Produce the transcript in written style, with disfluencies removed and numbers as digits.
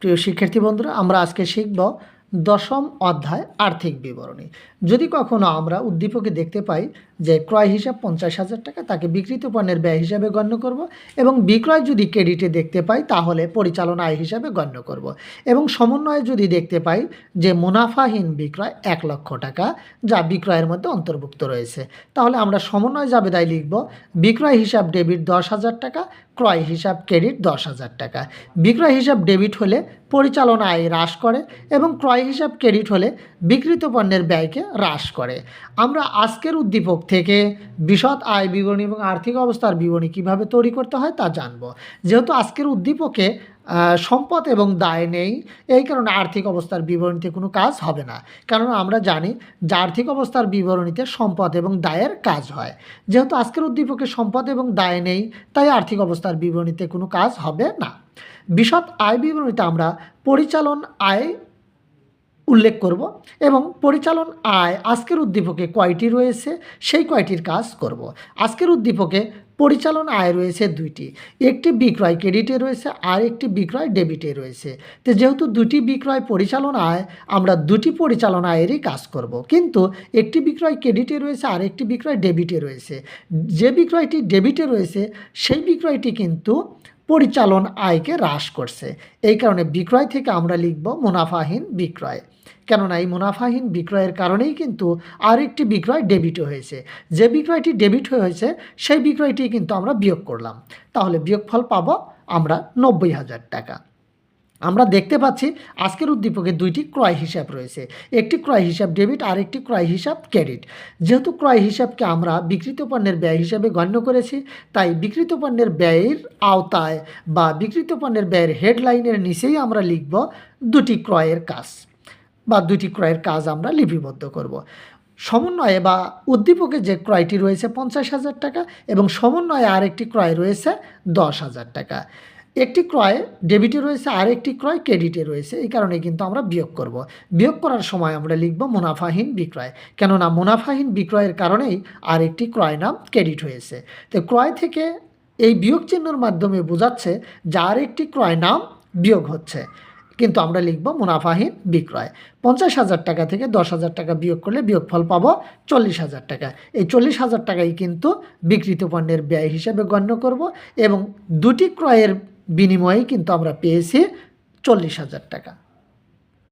প্রিয় শিক্ষার্থী বন্ধুরা, আমরা আজকে শিখব দশম অধ্যায় আর্থিক বিবরণী। যদি কখনো আমরা উদ্দীপকে দেখতে পাই যে ক্রয় হিসাব 50,000 টাকা, তাকে বিক্রিত পণ্যের ব্যয় হিসাবে গণ্য করব, এবং বিক্রয় যদি ক্রেডিটে দেখতে পাই তাহলে পরিচালনা আয় হিসাবে গণ্য করব, এবং সমন্বয়ে যদি দেখতে পাই যে মুনাফাহীন বিক্রয় 1 লক্ষ টাকা, যা বিক্রয়ের মধ্যে অন্তর্ভুক্ত রয়েছে, তাহলে আমরা সমন্বয় জাবেদায় লিখব বিক্রয় হিসাব ডেবিট 10,000 টাকা, ক্রয় হিসাব ক্রেডিট 10,000 টাকা। বিক্রয় হিসাব ডেবিট হলে পরিচালনা আয় হ্রাস করে এবং ক্রয় হিসাব ক্রেডিট হলে বিক্রিত পণ্যের ব্যয়কে হ্রাস করে। আমরা আজকের উদ্দীপক থেকে বিশদ আয় বিবরণী এবং আর্থিক অবস্থার বিবরণী কিভাবে তৈরি করতে হয় তা জানব। যেহেতু আজকের উদ্দীপকে সম্পদ এবং দায় নেই, এই কারণে আর্থিক অবস্থার বিবরণীতে কোনো কাজ হবে না, কারণ আমরা জানি যে আর্থিক অবস্থার বিবরণীতে সম্পদ এবং দায়ের কাজ হয়। যেহেতু আজকের উদ্দীপকে সম্পদ এবং দায় নেই, তাই আর্থিক অবস্থার বিবরণীতে কোনো কাজ হবে না। বিশদ আয় বিবরণীতে আমরা পরিচালন আয় উল্লেখ করব এবং পরিচালন আয় আজকের উদ্দীপকে কয়টি রয়েছে সেই কয়টির কাজ করব। আজকের উদ্দীপকে পরিচালন আয় রয়েছে দুইটি, একটি বিক্রয় ক্রেডিটে রয়েছে আর একটি বিক্রয় ডেবিটে রয়েছে। তো যেহেতু দুটি বিক্রয় পরিচালন আয়, আমরা দুটি পরিচালন আয়েরই কাজ করব, কিন্তু একটি বিক্রয় ক্রেডিটে রয়েছে আর একটি বিক্রয় ডেবিটে রয়েছে। যে বিক্রয়টি ডেবিটে রয়েছে সেই বিক্রয়টি কিন্তু পরিচালন আয়কে হ্রাস করছে, এই কারণে বিক্রয় থেকে আমরা লিখব মুনাফাহীন বিক্রয়। কেননা এই মুনাফাহীন বিক্রয়ের কারণেই কিন্তু আরেকটি বিক্রয় ডেবিট হয়েছে। যে বিক্রয়টি ডেবিট হয়েছে সেই বিক্রয়টি কিন্তু আমরা বিয়োগ করলাম, তাহলে বিয়োগফল পাবো আমরা 90,000 টাকা। আমরা দেখতে পাচ্ছি আজকের উদ্দীপকে দুইটি ক্রয় হিসাব রয়েছে, একটি ক্রয় হিসাব ডেবিট আর একটি ক্রয় হিসাব ক্রেডিট। যেহেতু ক্রয় হিসাবকে আমরা বিক্রিত পণ্যের ব্যয় হিসাবে গণ্য করেছি, তাই বিক্রিত পণ্যের ব্যয়ের আওতায় বা বিক্রিত পণ্যের ব্যয়ের হেডলাইনের নিচেই আমরা লিখব দুটি ক্রয়ের কাজ বা দুটি ক্রয়ের কাজ আমরা লিপিবদ্ধ করব। সমন্বয়ে বা উদ্দীপকে যে ক্রয়টি রয়েছে 50,000 টাকা এবং সমন্বয়ে আরেকটি ক্রয় রয়েছে 10,000 টাকা। একটি ক্রয় ডেবিটে রয়েছে আর একটি ক্রয় ক্রেডিটে রয়েছে, এই কারণে কিন্তু আমরা বিয়োগ করব। বিয়োগ করার সময় আমরা লিখব মুনাফাহীন বিক্রয়, কেননা মুনাফাহীন বিক্রয়ের কারণেই আরেকটি ক্রয় নাম ক্রেডিট হয়েছে। তো ক্রয় থেকে এই বিয়োগ চিহ্নের মাধ্যমে বোঝাচ্ছে যে আরেকটি ক্রয় নাম বিয়োগ হচ্ছে, কিন্তু আমরা লিখব মুনাফাহীন বিক্রয়। 50,000 টাকা থেকে 10,000 টাকা বিয়োগ করলে বিয়োগফল পাবো 40,000 টাকা। এই 40,000 টাকাই কিন্তু বিক্রিত পণ্যের ব্যয় হিসেবে গণ্য করব, এবং দুটি ক্রয়ের বিনিময়ে কিন্তু আমরা পেয়েছি 40,000 টাকা।